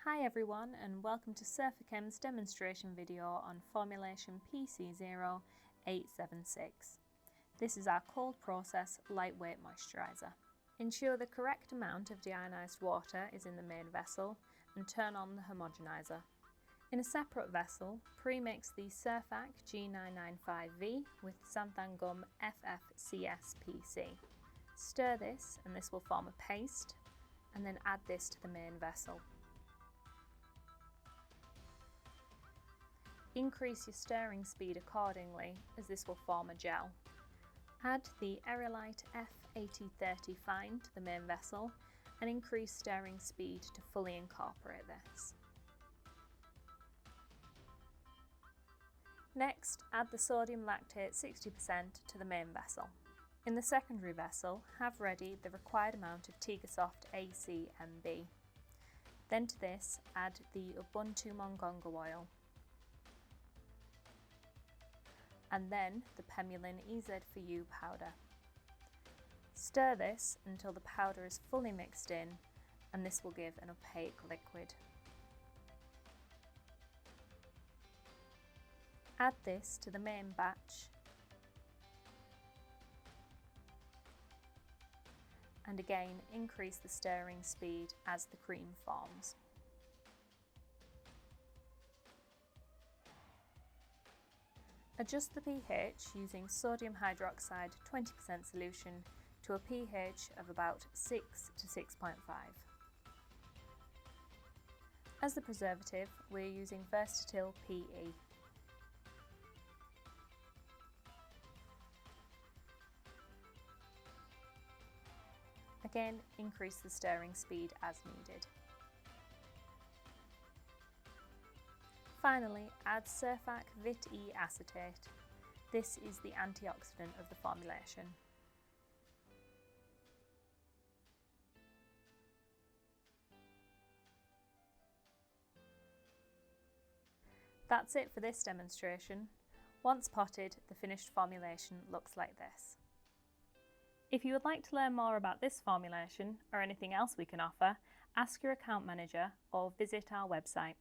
Hi everyone and welcome to Surfachem's demonstration video on formulation PC0876. This is our cold process lightweight moisturizer. Ensure the correct amount of deionized water is in the main vessel and turn on the homogenizer. In a separate vessel, pre-mix the Surfachem G995V with xanthan gum FFCSPC. Stir this and this will form a paste, and then add this to the main vessel. Increase your stirring speed accordingly, as this will form a gel. Add the ERYLITE F8030 fine to the main vessel and increase stirring speed to fully incorporate this. Next, add the sodium lactate 60% to the main vessel. In the secondary vessel, have ready the required amount of Tigasoft ACMB. Then to this, add the UBUNTU MONGONGO oil. And then the Pemulin EZ4U powder. Stir this until the powder is fully mixed in, and this will give an opaque liquid. Add this to the main batch, and again increase the stirring speed as the cream forms. Adjust the pH using sodium hydroxide 20% solution to a pH of about 6 to 6.5. As the preservative, we're using Versatil PE. Again, increase the stirring speed as needed. Finally, add Surfachem Vit-E acetate. This is the antioxidant of the formulation. That's it for this demonstration. Once potted, the finished formulation looks like this. If you would like to learn more about this formulation or anything else we can offer, ask your account manager or visit our website.